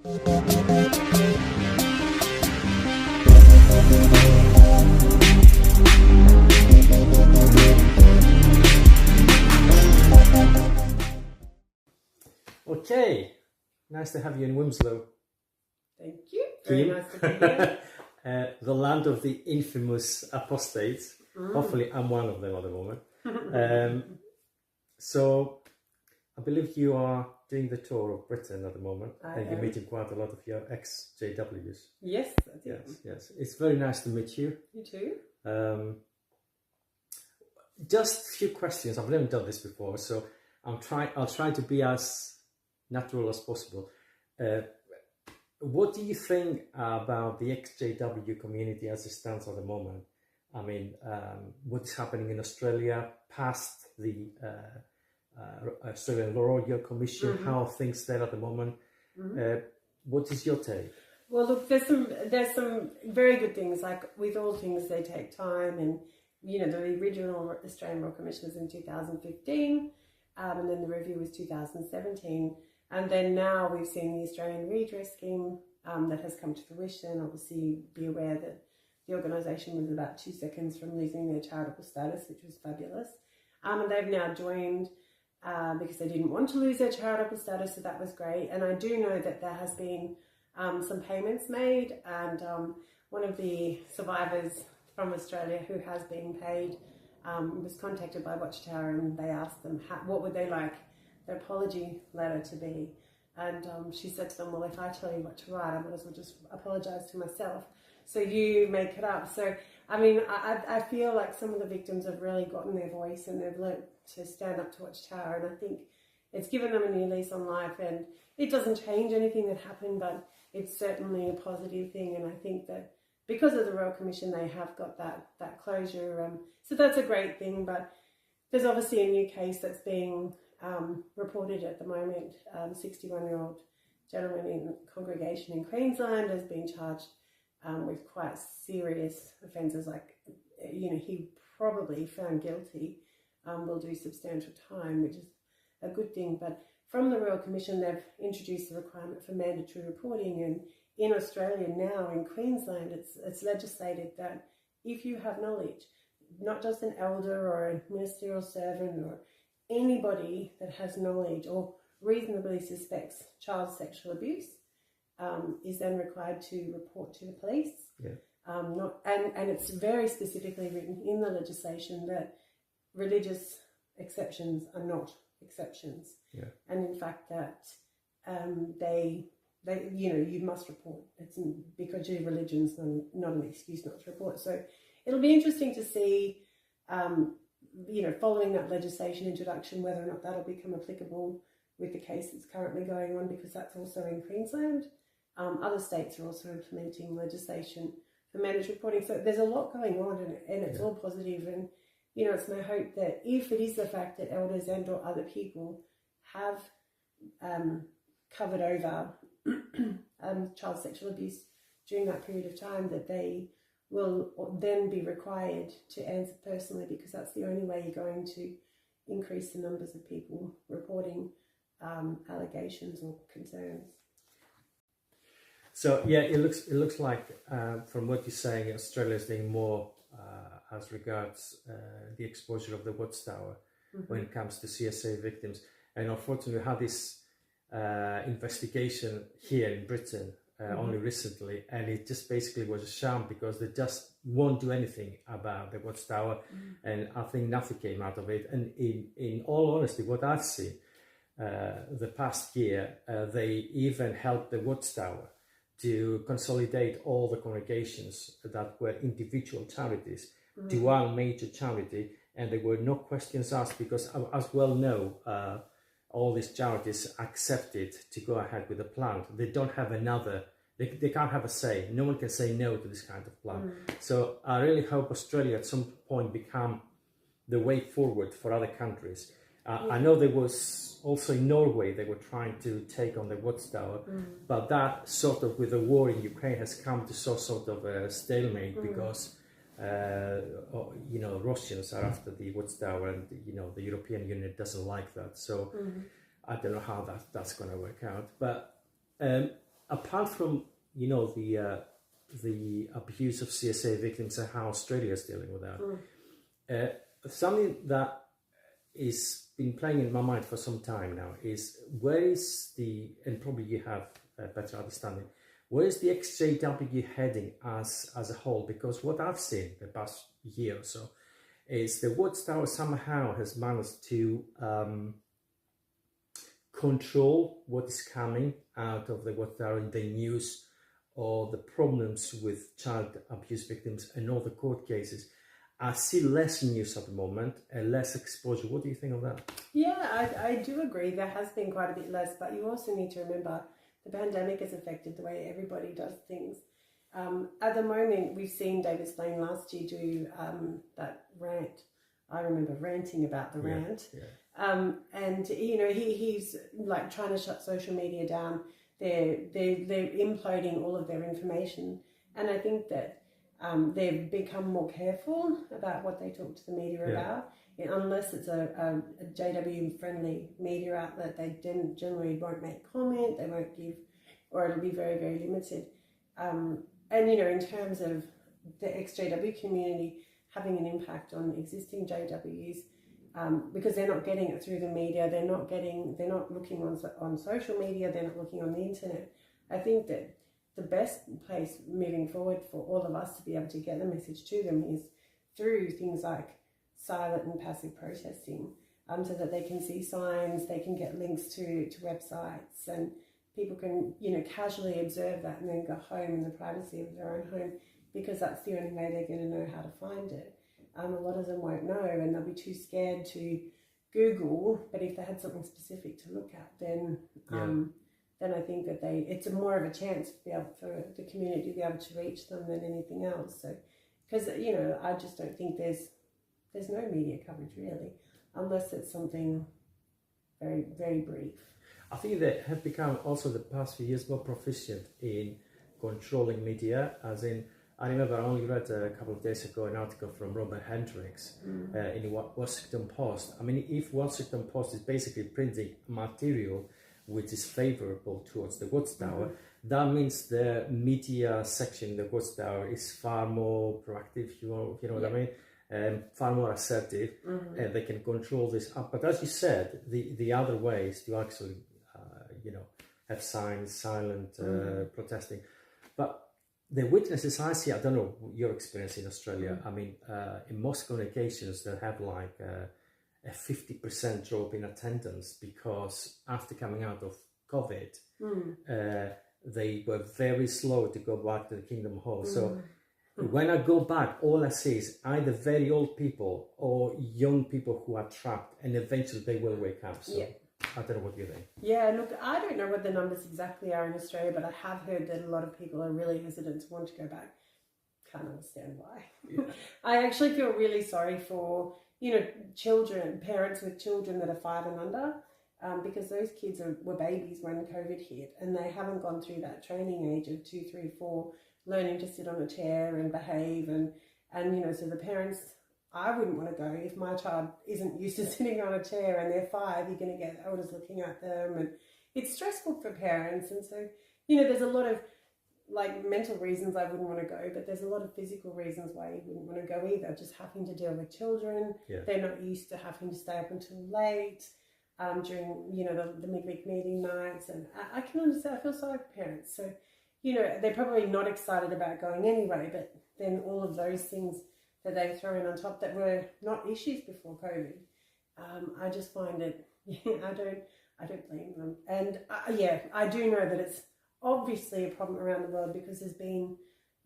Okay, nice to have you in Winslow. Thank you. Very nice to be here. The land of the infamous apostates. Hopefully I'm one of them at the moment. So I believe you are doing the tour of Britain at the moment, and you're meeting quite a lot of your ex-JWs. Yes, I do. Yes. It's very nice to meet you. You too. Just a few questions. I've never done this before, so I'll try to be as natural as possible. What do you think about the ex-JW community as it stands at the moment? I mean, what's happening in Australia past the Australian Royal Commission? How are things there at the moment? What is your take? Well, look, there's some very good things. Like with all things, they take time, and the original Australian Royal Commission was in 2015, and then the review was 2017. And then now we've seen the Australian Redress Scheme that has come to fruition. Obviously, be aware that the organisation was about 2 seconds from losing their charitable status, which was fabulous. And they've now joined because they didn't want to lose their charitable status, so that was great. And I do know that there has been some payments made, and one of the survivors from Australia who has been paid was contacted by Watchtower, and they asked them what would they like their apology letter to be, and she said to them, well, if I tell you what to write, I might as well just apologise to myself, so you make it up. So I mean, I feel like some of the victims have really gotten their voice, and they've learnt to stand up to Watchtower, and I think it's given them a new lease on life, and it doesn't change anything that happened, but it's certainly a positive thing. And I think that because of the Royal Commission, they have got that closure, so that's a great thing. But there's obviously a new case that's being reported at the moment. 61-year-old gentleman in congregation in Queensland has been charged with quite serious offences, like, he probably found guilty will do substantial time, which is a good thing. But from the Royal Commission, they've introduced the requirement for mandatory reporting, and in Australia now, in Queensland, it's legislated that if you have knowledge, not just an elder or a ministerial servant or anybody that has knowledge or reasonably suspects child sexual abuse, is then required to report to the police. Yeah. And it's very specifically written in the legislation that religious exceptions are not exceptions. Yeah. And in fact that they you must report. It's because your religion's not an excuse not to report. So it'll be interesting to see, following that legislation introduction, whether or not that'll become applicable with the case that's currently going on, because that's also in Queensland. Other states are also implementing legislation for mandatory reporting. So there's a lot going on, and it's all positive. And, it's my hope that if it is the fact that elders and or other people have covered over child sexual abuse during that period of time, that they will then be required to answer personally, because that's the only way you're going to increase the numbers of people reporting allegations or concerns. So yeah, it looks like from what you're saying, Australia is doing more as regards the exposure of the Watchtower when it comes to CSA victims. And unfortunately, we had this investigation here in Britain only recently, and it just basically was a sham, because they just won't do anything about the Watchtower, and I think nothing came out of it. And in all honesty, what I've seen the past year, they even helped the Watchtower to consolidate all the congregations that were individual charities to one major charity, and there were no questions asked, because as well know, all these charities accepted to go ahead with the plan. They don't have they can't have a say. No one can say no to this kind of plan. So I really hope Australia at some point become the way forward for other countries. I know there was also in Norway, they were trying to take on the Watchtower, but that sort of, with the war in Ukraine, has come to sort of a stalemate, because Russians are after the Watchtower, and the European Union doesn't like that. So I don't know how that's going to work out. But apart from the abuse of CSA victims and how Australia is dealing with that, something that is been playing in my mind for some time now is where is and probably you have a better understanding, where is the XJW heading as a whole? Because what I've seen the past year or so is the Watchtower somehow has managed to control what is coming out of the Watchtower in the news, or the problems with child abuse victims and all the court cases. I see less news at the moment and less exposure. What do you think of that? Yeah, I do agree. There has been quite a bit less, but you also need to remember the pandemic has affected the way everybody does things. At the moment, we've seen David Slane last year do that rant. I remember ranting about the rant. Yeah. And, he's like trying to shut social media down. They're imploding all of their information. And I think that they've become more careful about what they talk to the media about. Unless it's a JW-friendly media outlet, they generally won't make comment, they won't give, or it'll be very, very limited. And, in terms of the ex-JW community having an impact on existing JWs, because they're not getting it through the media, they're not looking on social media, they're not looking on the internet. I think that the best place moving forward for all of us to be able to get the message to them is through things like silent and passive protesting, so that they can see signs, they can get links to websites, and people can, casually observe that and then go home in the privacy of their own home, because that's the only way they're going to know how to find it. A lot of them won't know, and they'll be too scared to Google, but if they had something specific to look at, then I think that it's more of a chance to be able for the community to be able to reach them than anything else. So, because I just don't think there's no media coverage really, unless it's something very, very brief. I think they have become also the past few years more proficient in controlling media, as in, I remember I only read a couple of days ago an article from Robert Hendricks in Washington Post. I mean, if Washington Post is basically printing material which is favorable towards the Watchtower, that means the media section in the Watchtower is far more proactive, you know what I mean? Far more assertive, and they can control this up. But as you said, the other way is to actually, have signs, silent protesting. But the witnesses I see, I don't know your experience in Australia. I mean, in most congregations, they have like a 50% drop in attendance because after coming out of COVID, they were very slow to go back to the Kingdom Hall. So when I go back, all I see is either very old people or young people who are trapped, and eventually they will wake up. So I don't know what you think. Yeah, look, I don't know what the numbers exactly are in Australia, but I have heard that a lot of people are really hesitant to want to go back. Can't understand why. Yeah. I actually feel really sorry for, parents with children that are 5 and under, because those kids were babies when COVID hit, and they haven't gone through that training age of 2, 3, 4, learning to sit on a chair and behave, and so the parents, I wouldn't want to go if my child isn't used to sitting on a chair and they're 5, you're going to get elders looking at them, and it's stressful for parents. And so, there's a lot of like mental reasons I wouldn't want to go, but there's a lot of physical reasons why you wouldn't want to go either. Just having to deal with children, they're not used to having to stay up until late during, the midweek meeting nights, and I can understand, I feel sorry for parents. So, they're probably not excited about going anyway, but then all of those things that they throw in on top that were not issues before COVID, I just find it, I don't blame them. And I do know that it's obviously a problem around the world, because there's been,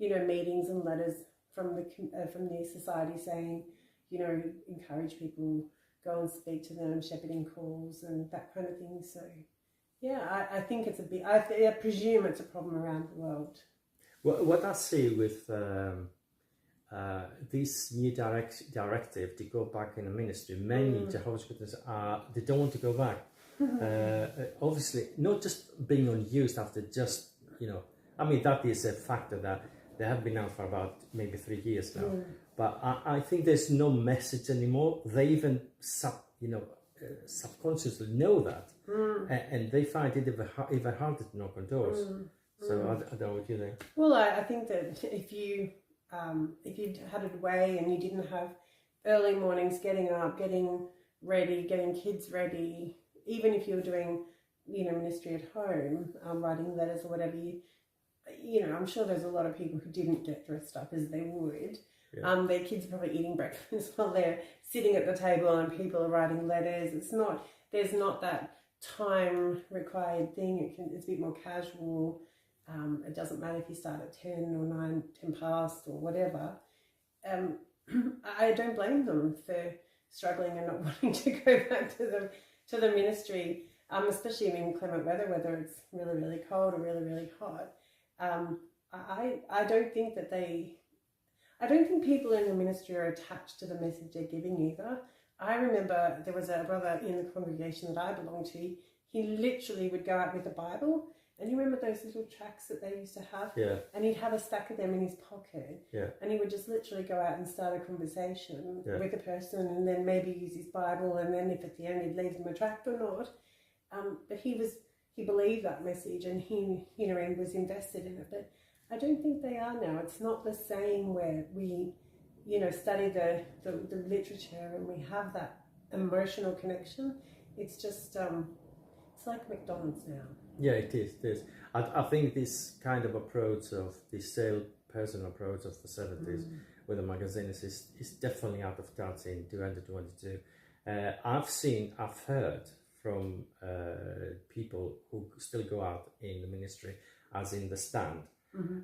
meetings and letters from the society saying, encourage people, go and speak to them, shepherding calls and that kind of thing. So I think it's I presume it's a problem around the world. Well, what I see with this new directive to go back in the ministry, many Jehovah's Witnesses they don't want to go back. Obviously, not just being unused after just, I mean, that is a factor that they have been out for about maybe 3 years now. But I think there's no message anymore. They even subconsciously know that, and they find it even harder to knock on doors. So I don't know what you think. Well, I think that if you had it away and you didn't have early mornings getting up, getting ready, getting kids ready, even if you were doing, ministry at home, writing letters or whatever, I'm sure there's a lot of people who didn't get dressed up as they would. Yeah. Their kids are probably eating breakfast while they're sitting at the table and people are writing letters. There's not that time required thing. It's a bit more casual. It doesn't matter if you start at 10 or 10 past or whatever. I don't blame them for struggling and not wanting to go back to the ministry, especially in inclement weather, whether it's really, really cold or really, really hot. I don't think people in the ministry are attached to the message they're giving either. I remember there was a brother in the congregation that I belonged to. He literally would go out with a Bible. And you remember those little tracts that they used to have? Yeah. And he'd have a stack of them in his pocket. Yeah. And he would just literally go out and start a conversation with a person and then maybe use his Bible, and then if at the end he'd leave them a tract or not. But he believed that message, and he was invested in it. But I don't think they are now. It's not the same where we, study the literature and we have that emotional connection. It's just, it's like McDonald's now. Yeah, it is. I think this kind of approach of the salesperson approach of the 70s with the magazines is definitely out of touch in 2022. I've heard from people who still go out in the ministry, as in the stand.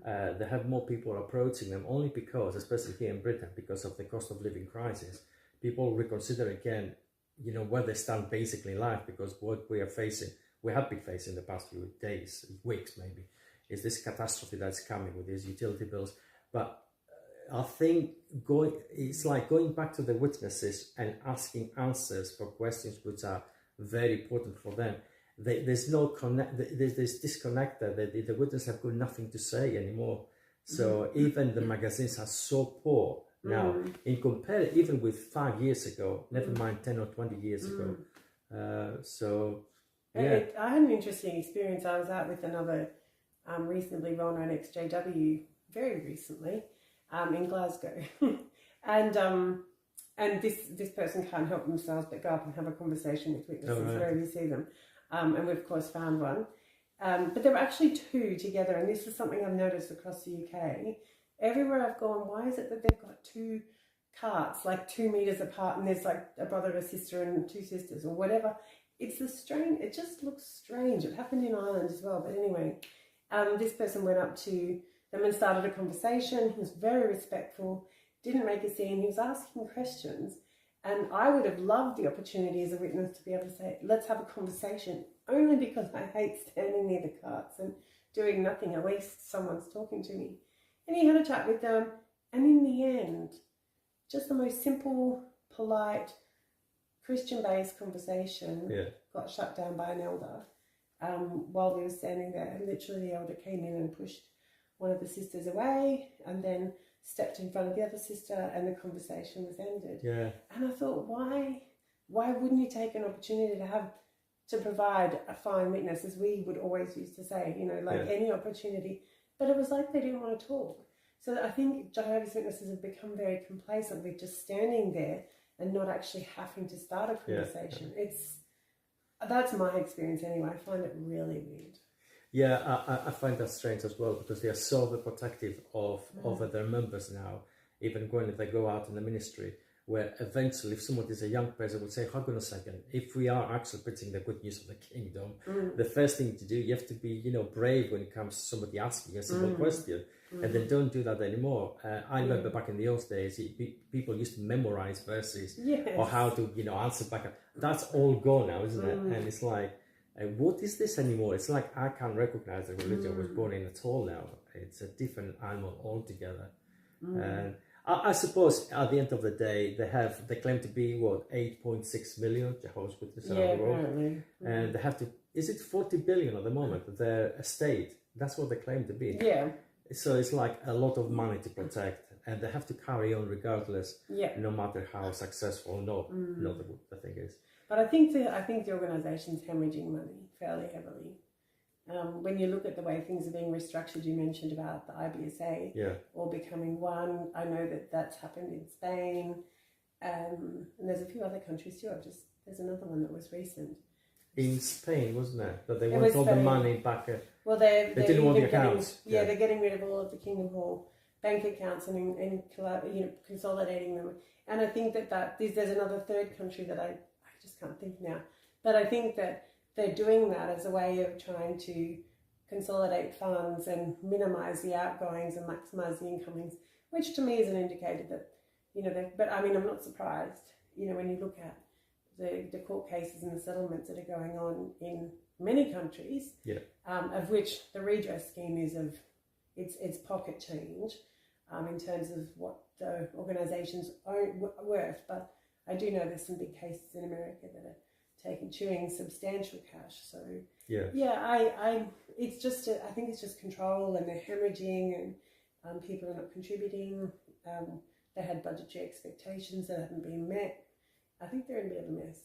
They have more people approaching them only because, especially here in Britain, because of the cost of living crisis, people reconsider again, where they stand basically in life, because what we have been facing the past few days, weeks maybe, is this catastrophe that's coming with these utility bills. But I think it's like going back to the witnesses and asking answers for questions which are very important for them. There's this disconnect there. The witnesses have got nothing to say anymore. So even the magazines are so poor now, in compare even with 5 years ago, never mind 10 or 20 years ago. Yeah. I had an interesting experience. I was out with another reasonably well-known XJW very recently in Glasgow. and this person can't help themselves but go up and have a conversation with witnesses wherever you see them. And we, of course, found one. But there were actually two together, and this is something I've noticed across the UK. Everywhere I've gone, why is it that they've got two carts, like 2 meters apart, and there's like a brother, a sister, and two sisters, or whatever? It just looks strange. It happened in Ireland as well. But anyway, this person went up to them and started a conversation. He was very respectful, didn't make a scene. He was asking questions. And I would have loved the opportunity as a witness to be able to say, let's have a conversation, only because I hate standing near the carts and doing nothing. At least someone's talking to me. And he had a chat with them. And in the end, just the most simple, polite, Christian-based conversation got shut down by an elder while we were standing there. Literally, the elder came in and pushed one of the sisters away and then stepped in front of the other sister, and the conversation was ended. Yeah. And I thought, why wouldn't you take an opportunity to provide a fine witness, as we would always used to say, any opportunity. But it was like they didn't want to talk. So I think Jehovah's Witnesses have become very complacent with just standing there and not actually having to start a conversation. That's my experience anyway. I find it really weird. Yeah, I find that strange as well, because they are so protective over their members now, even when they go out in the ministry, where eventually if someone is a young person would say, hold on a second, if we are actually preaching the good news of the kingdom, the first thing to do, you have to be, brave when it comes to somebody asking a simple question. And then don't do that anymore. I remember back in the old days, people used to memorize verses or how to, answer back. That's all gone now, isn't it? And it's like, what is this anymore? It's like I can't recognize the religion I was born in at all now. It's a different animal altogether. And I suppose at the end of the day, they claim to be 8.6 million Jehovah's Witnesses around the world, apparently. And they have to. Is it 40 billion at the moment? Their estate. That's what they claim to be. Yeah. So it's like a lot of money to protect, and they have to carry on regardless, no matter how successful or not the thing is. But I think the organisation's hemorrhaging money fairly heavily. When you look at the way things are being restructured, you mentioned about the IBSA all becoming one. I know that that's happened in Spain, and there's a few other countries too. There's another one that was recent. In Spain, wasn't it? That they want all the money back. Well, they didn't want the accounts. They're getting rid of all of the Kingdom Hall bank accounts and consolidating them. And I think that there's another third country that I just can't think now. But I think that they're doing that as a way of trying to consolidate funds and minimise the outgoings and maximise the incomings, which to me is an indicator that, but I mean, I'm not surprised, when you look at the court cases and the settlements that are going on in many countries, of which the redress scheme is of it's pocket change in terms of what the organisations are worth. But I do know there's some big cases in America that are chewing substantial cash. So I think it's just control, and they're hemorrhaging, and people are not contributing. They had budgetary expectations that haven't been met. I think they're in a bit of a mess.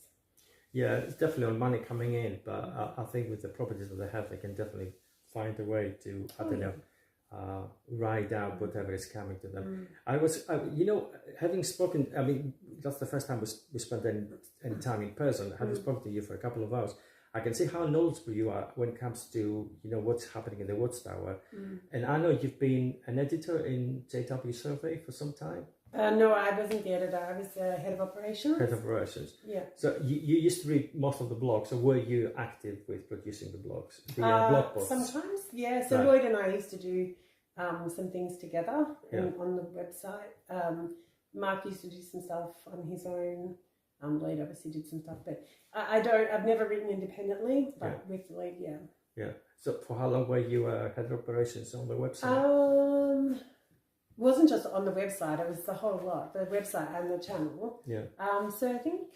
Yeah, it's definitely on money coming in, but I think with the properties that they have, they can definitely find a way to, ride out whatever is coming to them. I was, having spoken, I mean, that's the first time we spent any time in person. Having spoken to you for a couple of hours, I can see how knowledgeable you are when it comes to, what's happening in the Watchtower. And I know you've been an editor in JW Survey for some time. No, I wasn't the editor. I was the head of operations. Head of operations. Yeah. So you used to read most of the blogs, or were you active with producing the blogs? The blog posts? Sometimes, yeah. So Lloyd and I used to do some things together on the website. Mark used to do some stuff on his own. Lloyd obviously did some stuff, but I've never written independently, but with Lloyd, Yeah. So for how long were you head of operations on the website? Wasn't just on the website, it was the whole lot, the website and the channel. Yeah. So I think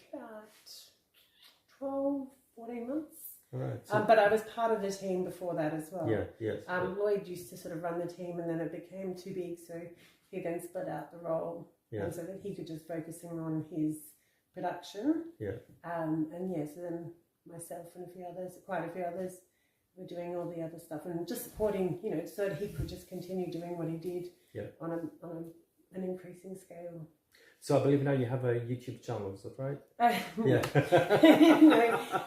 12, 14 months. All right. So but I was part of the team before that as well. Yeah, yes. Lloyd used to sort of run the team, and then it became too big, so he then split out the role so that he could just focus in on his production. Yeah. So then myself and quite a few others, were doing all the other stuff and just supporting, so that he could just continue doing what he did on an increasing scale. So I believe now you have a YouTube channel, is that right? No,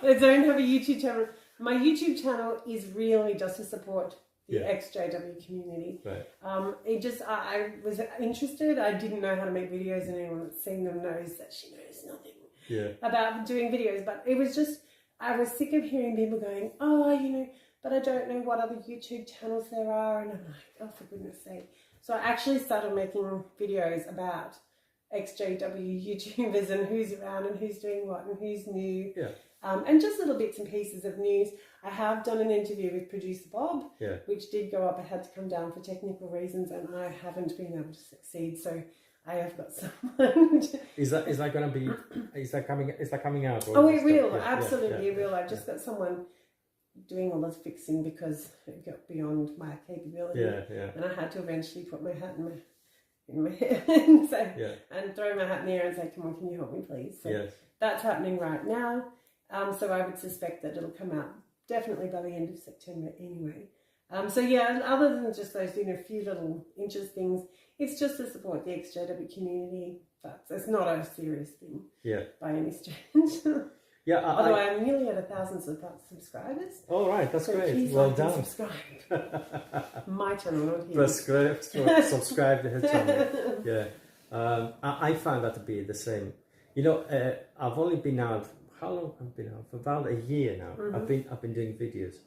I don't have a YouTube channel. My YouTube channel is really just to support the XJW community. Right. I was interested. I didn't know how to make videos, and anyone that's seen them knows that she knows nothing about doing videos. But it was just, I was sick of hearing people going, but I don't know what other YouTube channels there are. And I'm like, oh, for goodness sake. So I actually started making videos about XJW YouTubers and who's around and who's doing what and who's new. Yeah. And just little bits and pieces of news. I have done an interview with producer Bob, which did go up. I had to come down for technical reasons, and I haven't been able to succeed. So I have got someone. Is that going to be? Is that coming out? Oh, it will. Absolutely, it will. I've just got someone doing all this fixing because it got beyond my capability. Yeah. And I had to eventually put my hat in my head and say, and throw my hat in the air and say, "Come on, can you help me, please?" So that's happening right now. So I would suspect that it'll come out definitely by the end of September anyway. Other than just those, few little interesting things, it's just to support the XJW community. But it's not a serious thing by any stretch. Although I'm nearly at 1,000 subscribers. Oh, right, that's so great. Please well like done. And subscribe. My channel, not his. Subscribe to her channel. Yeah. I found that to be the same. I've only been out. How long have I been out? For about a year now. Mm-hmm. I've been doing videos,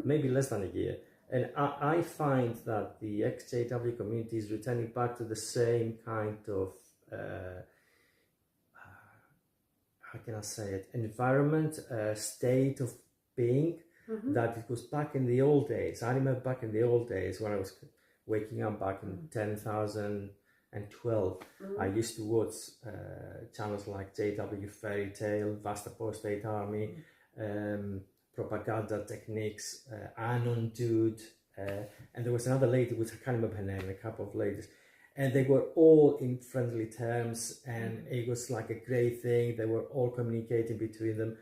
maybe less than a year, and I find that the XJW community is returning back to the same kind of how can I say it? Environment, state of being that it was back in the old days. I remember back in the old days when I was waking up back in 2012. I used to watch channels like JW Fairy Tale, Vastapor State Army, Propaganda Techniques, Anon Dude, and there was another lady, which I can't remember her name, a couple of ladies. And they were all in friendly terms, and it was like a great thing. They were all communicating between them.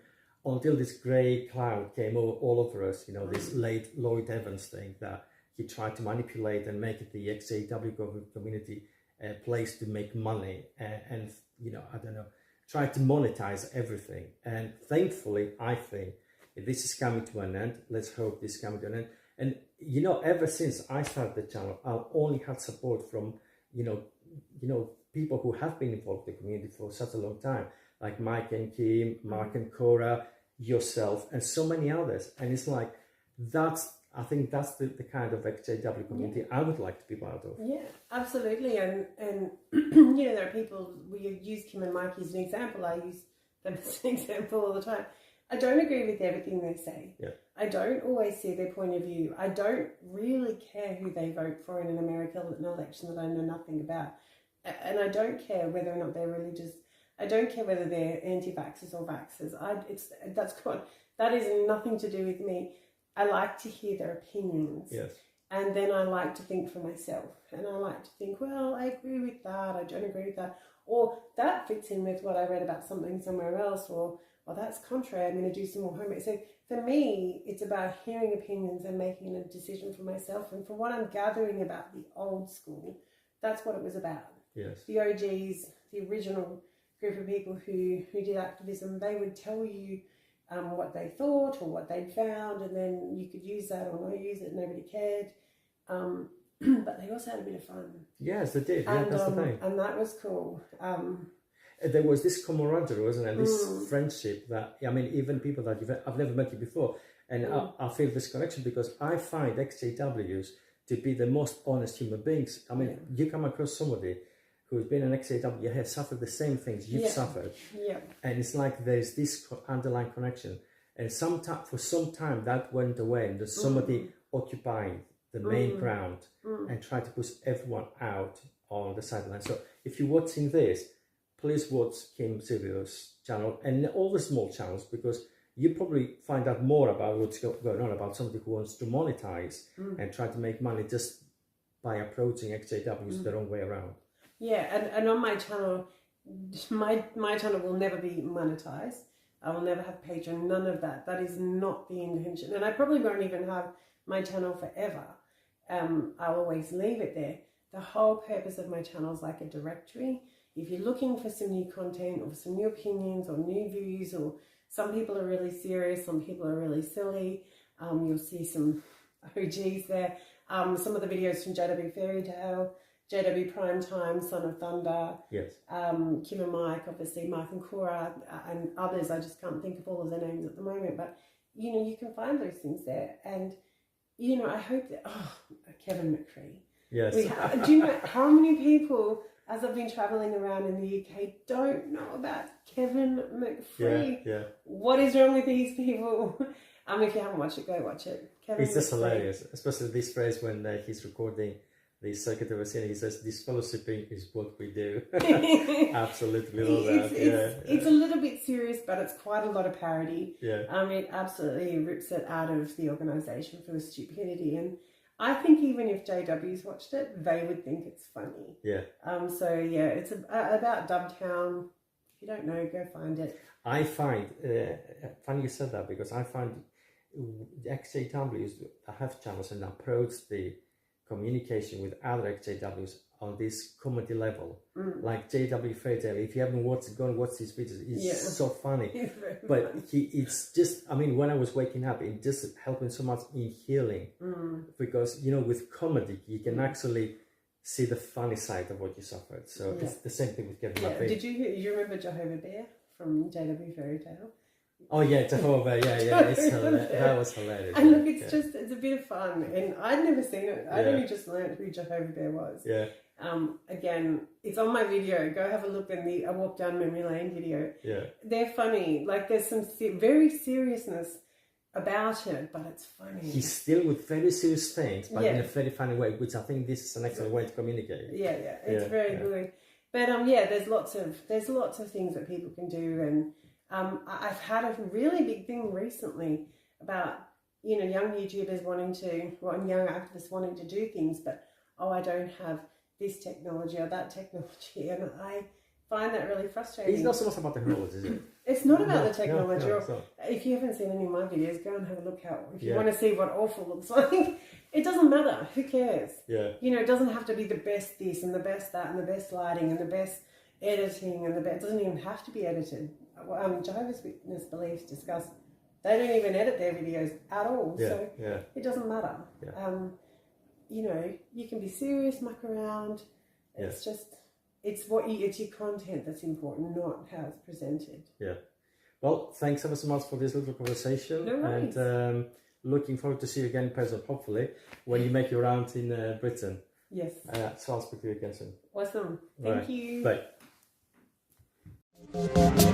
until this grey cloud came all over us, you know, this late Lloyd Evans thing that he tried to manipulate and make it the XJW community a place to make money and, you know, I don't know, try to monetize everything. And thankfully, I think this is coming to an end. Let's hope this is coming to an end. And, you know, ever since I started the channel, I've only had support from, you know, people who have been involved in the community for such a long time, like Mike and Kim, Mark and Cora, yourself, and so many others. And it's like, I think that's the kind of XJW community I would like to be part of. Yeah, absolutely. And you know, there are people, we use Kim and Mike as an example. I use them as an example all the time. I don't agree with everything they say. Yeah. I don't always see their point of view. I don't really care who they vote for in an American election that I know nothing about. And I don't care whether or not they're religious. I don't care whether they're anti-vaxxers or vaxxers. That is nothing to do with me. I like to hear their opinions. Yes. And then I like to think for myself. And I like to think, well, I agree with that. I don't agree with that. Or that fits in with what I read about something somewhere else. Or, well, that's contrary. I'm going to do some more homework. So for me, it's about hearing opinions and making a decision for myself. And from what I'm gathering about the old school, that's what it was about. Yes. The OGs, the original group of people who did activism, they would tell you what they thought or what they'd found, and then you could use that or not use it. Nobody cared. But they also had a bit of fun. Yes, they did. Yeah, that's the thing. And that was cool. There was this camaraderie, wasn't there? This friendship that, I mean, even people that I've never met you before. And I feel this connection because I find XJWs to be the most honest human beings. I mean, you come across somebody who's been an XJW, has suffered the same things you've suffered. Yeah. And it's like there's this underlying connection. And for some time that went away and there's somebody occupying the main ground and try to push everyone out on the sideline. So if you're watching this, please watch Kim Silvio's channel and all the small channels, because you probably find out more about what's going on, about somebody who wants to monetize and try to make money just by approaching XJWs the wrong way around. Yeah, and on my channel, my channel will never be monetized. I will never have Patreon, none of that. That is not the intention. And I probably won't even have my channel forever. I'll always leave it there. The whole purpose of my channel is like a directory. If you're looking for some new content or some new opinions or new views, or some people are really serious, some people are really silly, you'll see some OGs there. Some of the videos from JW Fairy Tale, JW Primetime, Son of Thunder, yes. Kim and Mike, obviously, Mark and Cora, and others. I just can't think of all of their names at the moment, but, you know, you can find those things there. And, you know, I hope that, Kevin McCree. Yes. Do you know how many people, as I've been travelling around in the UK, don't know about Kevin McCree? Yeah. What is wrong with these people? If you haven't watched it, go watch it. Kevin it's just McCree. Hilarious, especially this phrase when he's recording the circuit of a scene. He says, "This fellowshipping is what we do." Absolutely love that. It's a little bit serious, but it's quite a lot of parody. Yeah. It absolutely rips it out of the organisation for the stupidity. And I think even if JWs watched it, they would think it's funny. Yeah. It's about Dubtown. If you don't know, go find it. I find funny you said that, because I find XJWs that have channels and approach the communication with other XJWs on this comedy level, like JW Fairy Tale. If you haven't watched it, go and watch these videos. It's so funny. But it's just, when I was waking up, it just helping so much in healing, because, you know, with comedy, you can actually see the funny side of what you suffered. So it's the same thing with Kevin McCree. Did you remember Jehovah Bear from JW Fairy Tale? Oh yeah, Jehovah, that was hilarious. And look, it's a bit of fun, and I'd never seen it. I'd only just learned who Jehovah Bear was. Yeah. Again, it's on my video. Go have a look in the I Walk Down Memory Lane video. Yeah. They're funny. Like, there's some very seriousness about it, but it's funny. He's still with very serious things, but in a very funny way, which I think this is an excellent way to communicate. Yeah, it's very good. But there's lots of things that people can do, and I've had a really big thing recently about, you know, young YouTubers and young activists wanting to do things, but I don't have this technology or that technology, and I find that really frustrating. It's not so much about technology, is it? It's not about the technology. No, it's not. If you haven't seen any of my videos, go and have a look how. If you Yeah. want to see what awful looks like, it doesn't matter. Who cares? Yeah. You know, it doesn't have to be the best this and the best that and the best lighting and the best editing and the best. It doesn't even have to be edited. Jehovah's Witness beliefs discuss they don't even edit their videos at all. Yeah. So Yeah. it doesn't matter. Yeah. You know, you can be serious, muck around. It's just. It's it's your content that's important, not how it's presented. Yeah. Well, thanks ever so much for this little conversation. No worries. And looking forward to see you again in person, hopefully, when you make your round in Britain. Yes. So I'll speak to you again soon. Awesome. Thank you. Bye.